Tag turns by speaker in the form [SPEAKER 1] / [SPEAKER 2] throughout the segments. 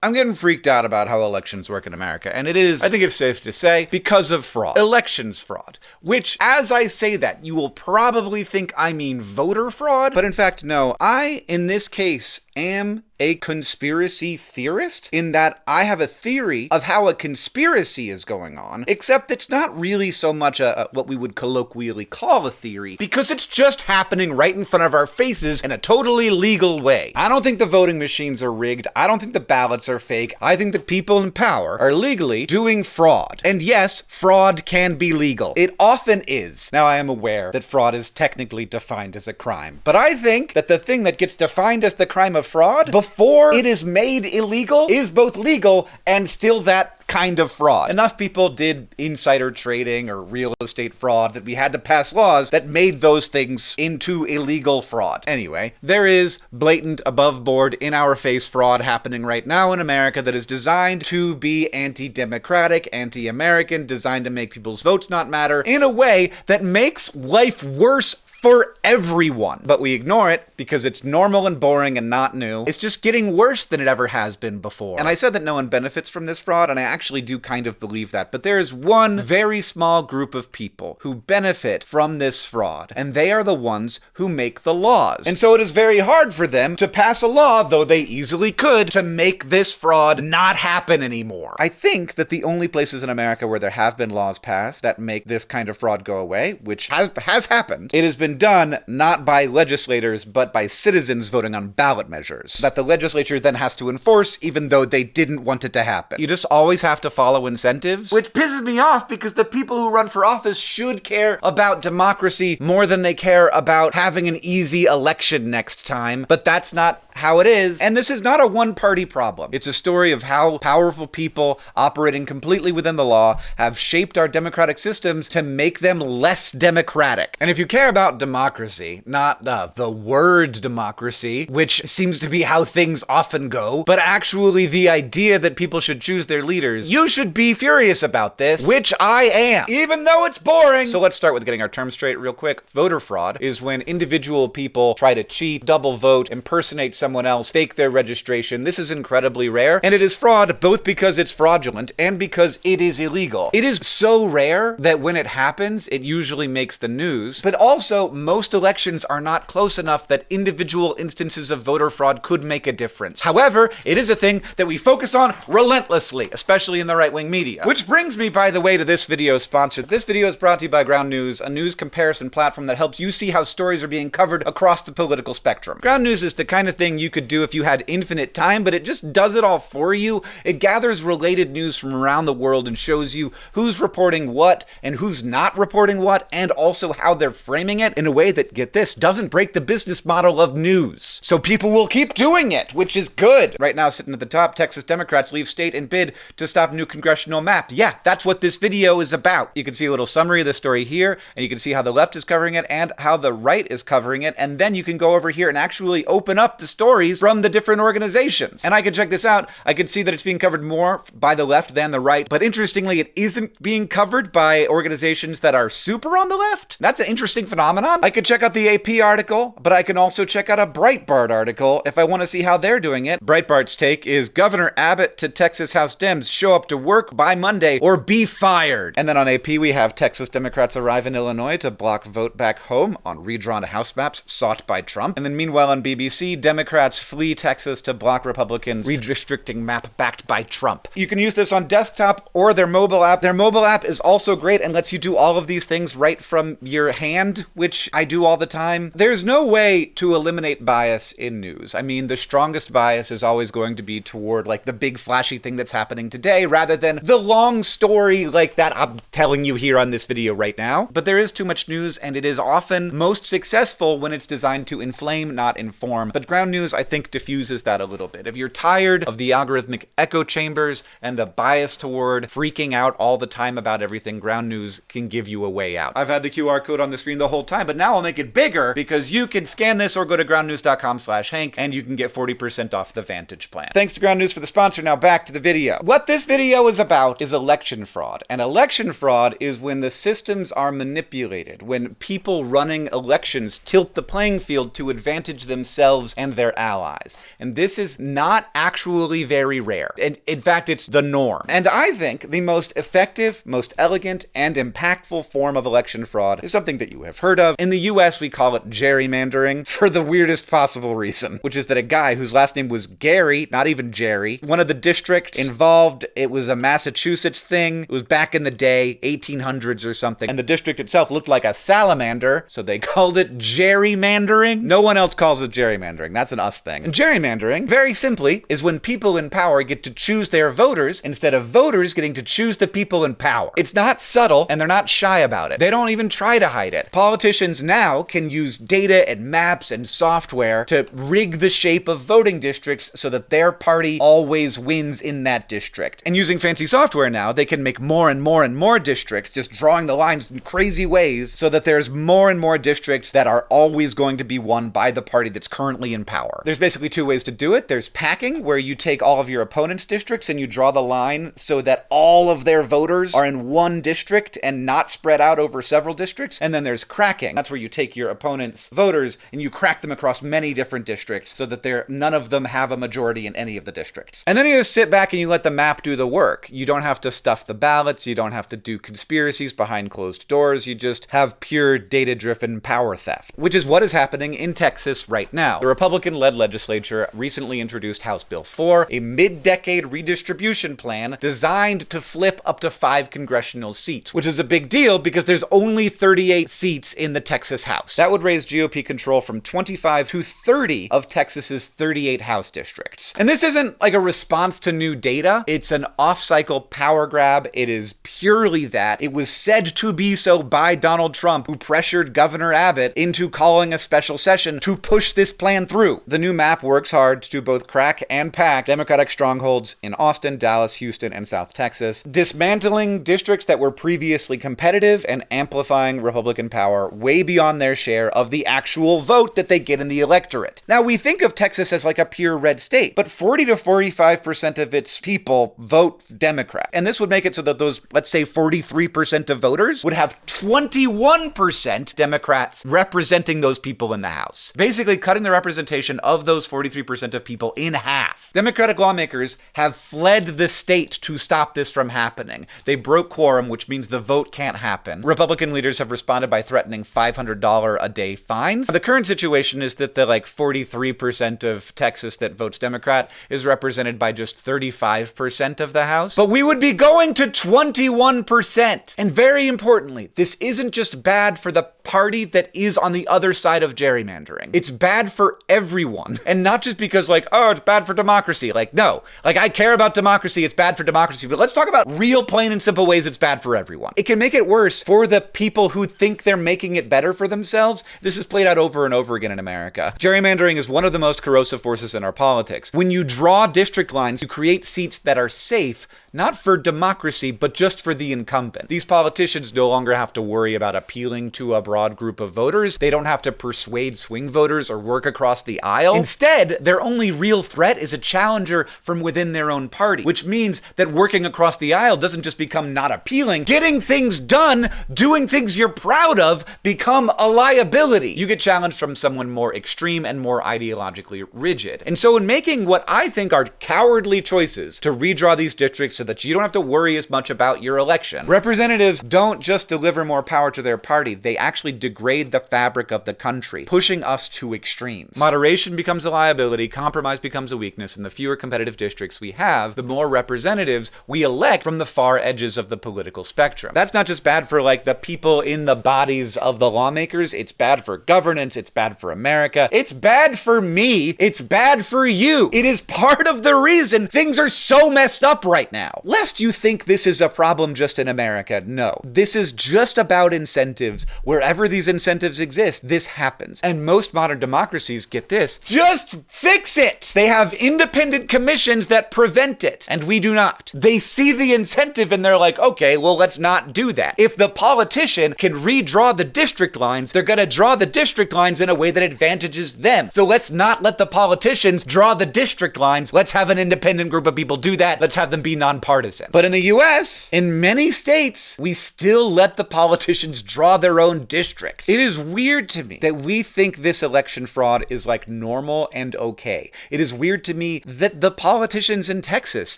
[SPEAKER 1] I'm getting freaked out about how elections work in America, and it is, I think it's safe to say, because of fraud. Elections fraud. Which, as I say that, you will probably think I mean voter fraud, but in fact, no. I, in this case, am a conspiracy theorist, in that I have a theory of how a conspiracy is going on, except it's not really so much what we would colloquially call a theory, because it's just happening right in front of our faces in a totally legal way. I don't think the voting machines are rigged. I don't think the ballots are fake. I think the people in power are legally doing fraud. And yes, fraud can be legal. It often is. Now, I am aware that fraud is technically defined as a crime, but I think that the thing that gets defined as the crime of fraud before it is made illegal is both legal and still that kind of fraud. Enough people did insider trading or real estate fraud that we had to pass laws that made those things into illegal fraud. Anyway, there is blatant, above board, in our face fraud happening right now in America that is designed to be anti-democratic, anti-American, designed to make people's votes not matter in a way that makes life worse for everyone. But we ignore it because it's normal and boring and not new. It's just getting worse than it ever has been before. And I said that no one benefits from this fraud, and I actually do kind of believe that. But there is one very small group of people who benefit from this fraud, and they are the ones who make the laws. And so it is very hard for them to pass a law, though they easily could, to make this fraud not happen anymore. I think that the only places in America where there have been laws passed that make this kind of fraud go away, which has happened, it has been done not by legislators, but by citizens voting on ballot measures that the legislature then has to enforce, even though they didn't want it to happen. You just always have to follow incentives, which pisses me off because the people who run for office should care about democracy more than they care about having an easy election next time, but that's not how it is. And this is not a one-party problem. It's a story of how powerful people operating completely within the law have shaped our democratic systems to make them less democratic. And if you care about democracy, not the word democracy, which seems to be how things often go, but actually the idea that people should choose their leaders, you should be furious about this, which I am, even though it's boring. So let's start with getting our terms straight real quick. Voter fraud is when individual people try to cheat, double vote, impersonate someone else, fake their registration. This is incredibly rare, and it is fraud both because it's fraudulent and because it is illegal. It is so rare that when it happens, it usually makes the news, but also most elections are not close enough that individual instances of voter fraud could make a difference. However, it is a thing that we focus on relentlessly, especially in the right-wing media. Which brings me, by the way, to this video's sponsor. This video is brought to you by Ground News, a news comparison platform that helps you see how stories are being covered across the political spectrum. Ground News is the kind of thing you could do if you had infinite time, but it just does it all for you. It gathers related news from around the world and shows you who's reporting what and who's not reporting what, and also how they're framing it in a way that, get this, doesn't break the business model of news. So people will keep doing it, which is good. Right now, sitting at the top, Texas Democrats leave state and bid to stop new congressional map. Yeah, that's what this video is about. You can see a little summary of the story here, and you can see how the left is covering it and how the right is covering it, and then you can go over here and actually open up the stories from the different organizations. And I can check this out. I can see that it's being covered more by the left than the right, but interestingly, it isn't being covered by organizations that are super on the left. That's an interesting phenomenon. I could check out the AP article, but I can also check out a Breitbart article if I want to see how they're doing it. Breitbart's take is Governor Abbott to Texas House Dems show up to work by Monday or be fired. And then on AP, we have Texas Democrats arrive in Illinois to block vote back home on redrawn House maps sought by Trump. And then meanwhile on BBC, Democrats flee Texas to block Republicans' redistricting map backed by Trump. You can use this on desktop or their mobile app. Their mobile app is also great and lets you do all of these things right from your hand, which I do all the time. There's no way to eliminate bias in news. I mean, the strongest bias is always going to be toward like the big flashy thing that's happening today rather than the long story like that I'm telling you here on this video right now. But there is too much news, and it is often most successful when it's designed to inflame, not inform. But Ground News, I think, diffuses that a little bit. If you're tired of the algorithmic echo chambers and the bias toward freaking out all the time about everything, Ground News can give you a way out. I've had the QR code on the screen the whole time. time, but now I'll make it bigger because you can scan this or go to groundnews.com/Hank and you can get 40% off the Vantage plan. Thanks to Ground News for the sponsor. Now back to the video. What this video is about is election fraud. And election fraud is when the systems are manipulated, when people running elections tilt the playing field to advantage themselves and their allies. And this is not actually very rare. And in fact, it's the norm. And I think the most effective, most elegant, and impactful form of election fraud is something that you have heard of. In the US, we call it gerrymandering for the weirdest possible reason, which is that a guy whose last name was Gary, not even Jerry, one of the districts involved, it was a Massachusetts thing. It was back in the day, 1800s or something. And the district itself looked like a salamander, so they called it gerrymandering. No one else calls it gerrymandering. That's an us thing. And gerrymandering, very simply, is when people in power get to choose their voters instead of voters getting to choose the people in power. It's not subtle, and they're not shy about it. They don't even try to hide it. Politicians now can use data and maps and software to rig the shape of voting districts so that their party always wins in that district. And using fancy software now, they can make more and more and more districts, just drawing the lines in crazy ways so that there's more and more districts that are always going to be won by the party that's currently in power. There's basically two ways to do it. There's packing, where you take all of your opponent's districts and you draw the line so that all of their voters are in one district and not spread out over several districts. And then there's cracking. That's where you take your opponent's voters and you crack them across many different districts so that none of them have a majority in any of the districts. And then you just sit back and you let the map do the work. You don't have to stuff the ballots. You don't have to do conspiracies behind closed doors. You just have pure data-driven power theft, which is what is happening in Texas right now. The Republican-led legislature recently introduced House Bill 4, a mid-decade redistribution plan designed to flip up to 5 congressional seats, which is a big deal because there's only 38 seats in the Texas House. That would raise GOP control from 25 to 30 of Texas's 38 House districts. And this isn't like a response to new data. It's an off-cycle power grab. It is purely that. It was said to be so by Donald Trump, who pressured Governor Abbott into calling a special session to push this plan through. The new map works hard to both crack and pack Democratic strongholds in Austin, Dallas, Houston, and South Texas, dismantling districts that were previously competitive and amplifying Republican power way beyond their share of the actual vote that they get in the electorate. Now, we think of Texas as like a pure red state, but 40 to 45% of its people vote Democrat. And this would make it so that those, let's say 43% of voters would have 21% Democrats representing those people in the House. Basically cutting the representation of those 43% of people in half. Democratic lawmakers have fled the state to stop this from happening. They broke quorum, which means the vote can't happen. Republican leaders have responded by threatening $500 a day fines. The current situation is that the 43% of Texas that votes Democrat is represented by just 35% of the House. But we would be going to 21%. And very importantly, this isn't just bad for the party that is on the other side of gerrymandering. It's bad for everyone. And not just because it's bad for democracy. No. I care about democracy, it's bad for democracy. But let's talk about real plain and simple ways it's bad for everyone. It can make it worse for the people who think they're making it better for themselves. This is played out over and over again in America. Gerrymandering is one of the most corrosive forces in our politics. When you draw district lines, you create seats that are safe, not for democracy, but just for the incumbent. These politicians no longer have to worry about appealing to a broad group of voters. They don't have to persuade swing voters or work across the aisle. Instead, their only real threat is a challenger from within their own party, which means that working across the aisle doesn't just become not appealing. Getting things done, doing things you're proud of, become a liability. You get challenged from someone more extreme and more ideologically rigid. And so in making what I think are cowardly choices to redraw these districts so that you don't have to worry as much about your election, representatives don't just deliver more power to their party, they actually degrade the fabric of the country, pushing us to extremes. Moderation becomes a liability, compromise becomes a weakness, and the fewer competitive districts we have, the more representatives we elect from the far edges of the political spectrum. That's not just bad for the people in the bodies of the lawmakers, it's bad for governance, it's bad for America, it's bad for me, it's bad for you. It is part of the reason things are so messed up right now. Lest you think this is a problem just in America, no. This is just about incentives. Wherever these incentives exist, this happens. And most modern democracies, get this, just fix it! They have independent commissions that prevent it, and we do not. They see the incentive and they're like, okay, well, let's not do that. If the politician can redraw the district district lines, they're gonna draw the district lines in a way that advantages them. So let's not let the politicians draw the district lines. Let's have an independent group of people do that. Let's have them be nonpartisan. But in the US, in many states, we still let the politicians draw their own districts. It is weird to me that we think this election fraud is like normal and okay. It is weird to me that the politicians in Texas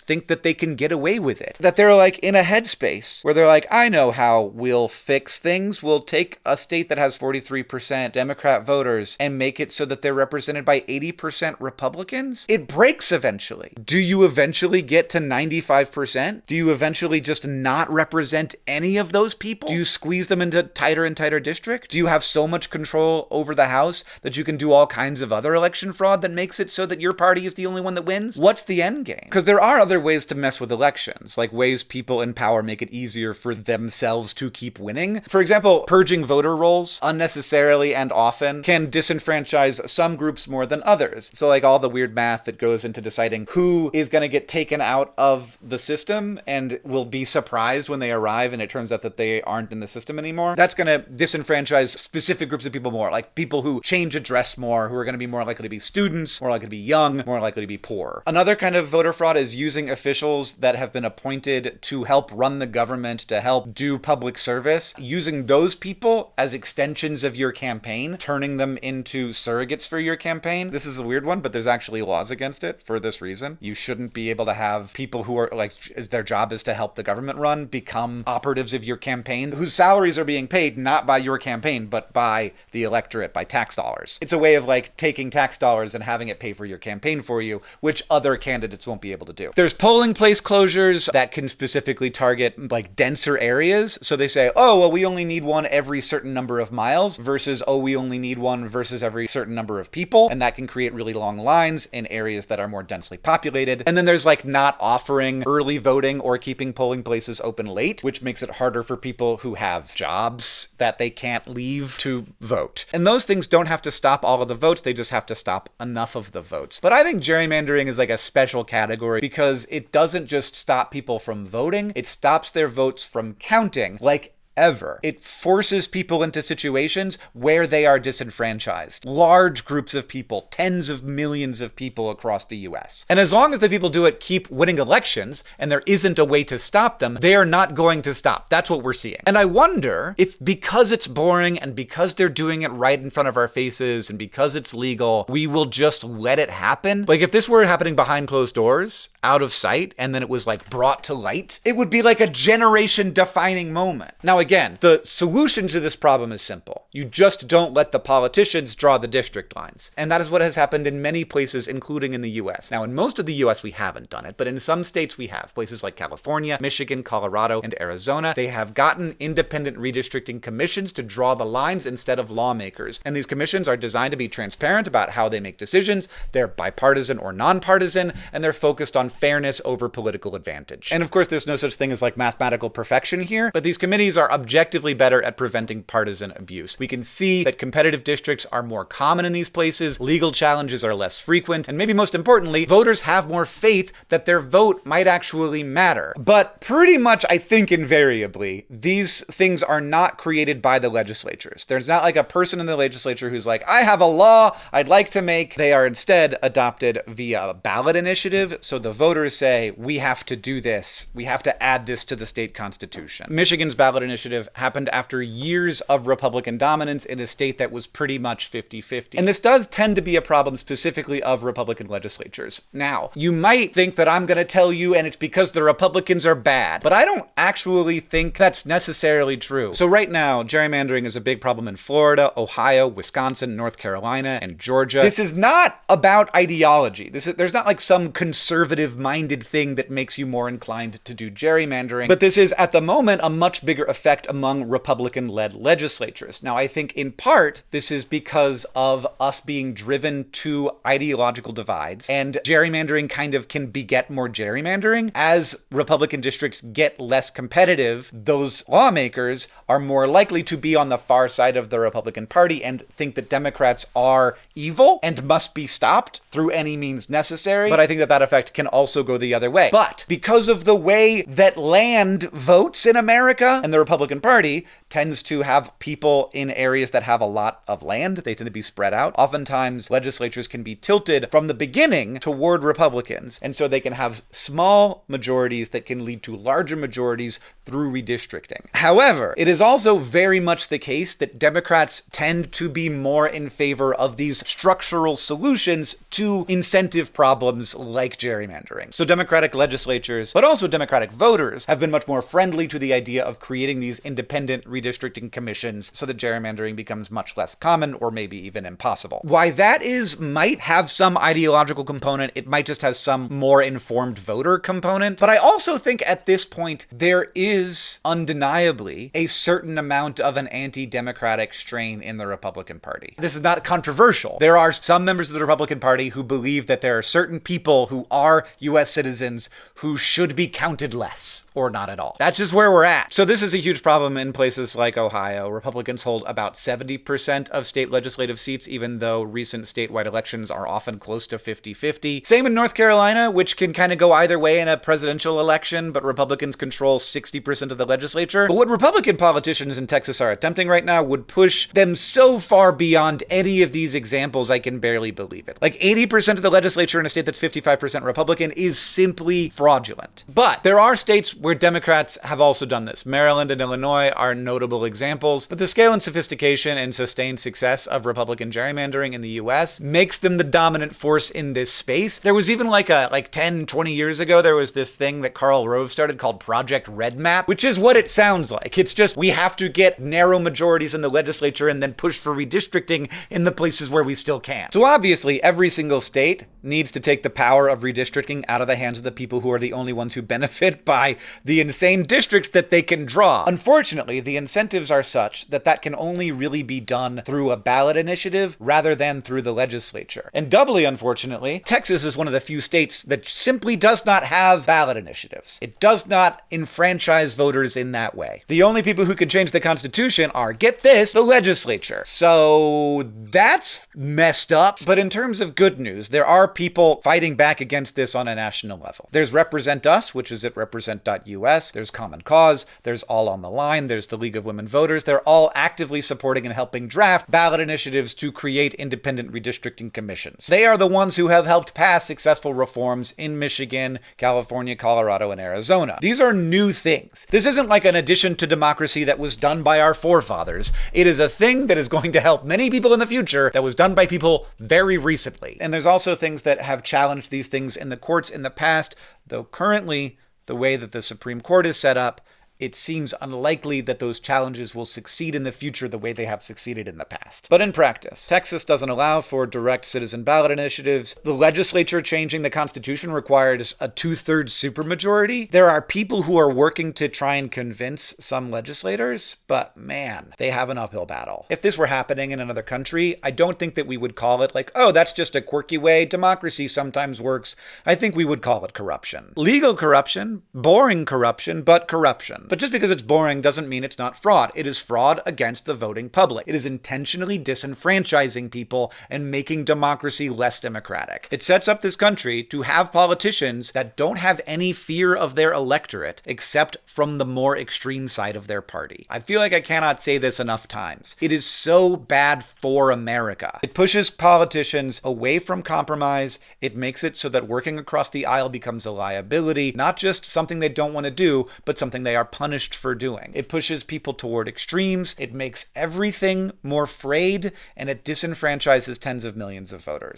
[SPEAKER 1] think that they can get away with it. That they're like in a headspace where they're like, I know how we'll fix things. We'll take a state that has 43% Democrat voters and make it so that they're represented by 80% Republicans. It breaks eventually. Do you eventually get to 95%? Do you eventually just not represent any of those people? Do you squeeze them into tighter and tighter districts? Do you have so much control over the House that you can do all kinds of other election fraud that makes it so that your party is the only one that wins? What's the end game? Because there are other ways to mess with elections, like ways people in power make it easier for themselves to keep winning. For example, purging voter rolls unnecessarily and often can disenfranchise some groups more than others. So like all the weird math that goes into deciding who is going to get taken out of the system and will be surprised when they arrive and it turns out that they aren't in the system anymore. That's going to disenfranchise specific groups of people more, like people who change address more, who are going to be more likely to be students, more likely to be young, more likely to be poor. Another kind of voter fraud is using officials that have been appointed to help run the government, to help do public service, using those people as extensions of your campaign, turning them into surrogates for your campaign. This is a weird one, but there's actually laws against it for this reason. You shouldn't be able to have people who are like, their job is to help the government run, become operatives of your campaign, whose salaries are being paid not by your campaign, but by the electorate, by tax dollars. It's a way of like taking tax dollars and having it pay for your campaign for you, which other candidates won't be able to do. There's polling place closures that can specifically target like denser areas. So they say, oh, well, we only need one every certain number of miles versus, oh, we only need one versus every certain number of people. And that can create really long lines in areas that are more densely populated. And then there's like not offering early voting or keeping polling places open late, which makes it harder for people who have jobs that they can't leave to vote. And those things don't have to stop all of the votes. They just have to stop enough of the votes. But I think gerrymandering is like a special category because it doesn't just stop people from voting. It stops their votes from counting, like ever. It forces people into situations where they are disenfranchised. Large groups of people, tens of millions of people across the US. And as long as the people do it keep winning elections and there isn't a way to stop them, they are not going to stop. That's what we're seeing. And I wonder if because it's boring and because they're doing it right in front of our faces and because it's legal, we will just let it happen. Like if this were happening behind closed doors, out of sight, and then it was like brought to light, it would be like a generation defining moment. Now, again, the solution to this problem is simple. You just don't let the politicians draw the district lines. And that is what has happened in many places, including in the US. Now, in most of the US, we haven't done it, but in some states we have. Places like California, Michigan, Colorado, and Arizona, they have gotten independent redistricting commissions to draw the lines instead of lawmakers. And these commissions are designed to be transparent about how they make decisions. They're bipartisan or nonpartisan, and they're focused on fairness over political advantage. And of course, there's no such thing as like mathematical perfection here, but these committees are objectively better at preventing partisan abuse. We can see that competitive districts are more common in these places, legal challenges are less frequent, and maybe most importantly, voters have more faith that their vote might actually matter. But pretty much, I think invariably, these things are not created by the legislatures. There's not like a person in the legislature who's like, I have a law I'd like to make. They are instead adopted via a ballot initiative. So the voters say, we have to do this. We have to add this to the state constitution. Michigan's ballot initiative happened after years of Republican dominance in a state that was pretty much 50-50. And this does tend to be a problem specifically of Republican legislatures. Now, you might think that I'm going to tell you, and it's because the Republicans are bad, but I don't actually think that's necessarily true. So right now, gerrymandering is a big problem in Florida, Ohio, Wisconsin, North Carolina, and Georgia. This is not about ideology. There's not like some conservative-minded thing that makes you more inclined to do gerrymandering, but this is, at the moment, a much bigger effect among Republican-led legislatures. Now, I think in part, this is because of us being driven to ideological divides, and gerrymandering kind of can beget more gerrymandering. As Republican districts get less competitive, those lawmakers are more likely to be on the far side of the Republican Party and think that Democrats are evil and must be stopped through any means necessary. But I think that that effect can also go the other way. But because of the way that land votes in America and the Republican Party, tends to have people in areas that have a lot of land. They tend to be spread out. Oftentimes, legislatures can be tilted from the beginning toward Republicans, and so they can have small majorities that can lead to larger majorities through redistricting. However, it is also very much the case that Democrats tend to be more in favor of these structural solutions to incentive problems like gerrymandering. So Democratic legislatures, but also Democratic voters, have been much more friendly to the idea of creating these independent redistricting commissions so that gerrymandering becomes much less common or maybe even impossible. Why that is might have some ideological component. It might just have some more informed voter component. But I also think at this point, there is undeniably a certain amount of an anti-democratic strain in the Republican Party. This is not controversial. There are some members of the Republican Party who believe that there are certain people who are U.S. citizens who should be counted less or not at all. That's just where we're at. So this is a huge problem in places like Ohio. Republicans hold about 70% of state legislative seats, even though recent statewide elections are often close to 50-50. Same in North Carolina, which can kind of go either way in a presidential election, but Republicans control 60% of the legislature. But what Republican politicians in Texas are attempting right now would push them so far beyond any of these examples, I can barely believe it. Like 80% of the legislature in a state that's 55% Republican is simply fraudulent. But there are states where Democrats have also done this. Maryland and Illinois are notable examples, but the scale and sophistication and sustained success of Republican gerrymandering in the US makes them the dominant force in this space. There was even like 10, 20 years ago, there was this thing that Karl Rove started called Project Red Map, which is what it sounds like. It's just, we have to get narrow majorities in the legislature and then push for redistricting in the places where we still can. So obviously, every single state needs to take the power of redistricting out of the hands of the people who are the only ones who benefit by the insane districts that they can draw. Unfortunately, the incentives are such that that can only really be done through a ballot initiative rather than through the legislature. And doubly unfortunately, Texas is one of the few states that simply does not have ballot initiatives. It does not enfranchise voters in that way. The only people who could change the Constitution are, get this, the legislature. So that's messed up. But in terms of good news, there are people fighting back against this on a national level. There's RepresentUs, which is at represent.us. There's Common Cause. There's All on the Line. There's the League of Women Voters. They're all actively supporting and helping draft ballot initiatives to create independent redistricting commissions. They are the ones who have helped pass successful reforms in Michigan, California, Colorado, and Arizona. These are new things. This isn't like an addition to democracy that was done by our forefathers. It is a thing that is going to help many people in the future that was done by people very recently. And there's also things that have challenged these things in the courts in the past, though currently, the way that the Supreme Court is set up, it seems unlikely that those challenges will succeed in the future the way they have succeeded in the past. But in practice, Texas doesn't allow for direct citizen ballot initiatives. The legislature changing the Constitution requires a 2/3 supermajority. There are people who are working to try and convince some legislators, but man, they have an uphill battle. If this were happening in another country, I don't think that we would call it like, oh, that's just a quirky way democracy sometimes works. I think we would call it corruption. Legal corruption, boring corruption, but corruption. But just because it's boring doesn't mean it's not fraud. It is fraud against the voting public. It is intentionally disenfranchising people and making democracy less democratic. It sets up this country to have politicians that don't have any fear of their electorate except from the more extreme side of their party. I feel like I cannot say this enough times. It is so bad for America. It pushes politicians away from compromise. It makes it so that working across the aisle becomes a liability, not just something they don't want to do, but something they are punished for doing. It pushes people toward extremes, it makes everything more frayed, and it disenfranchises tens of millions of voters.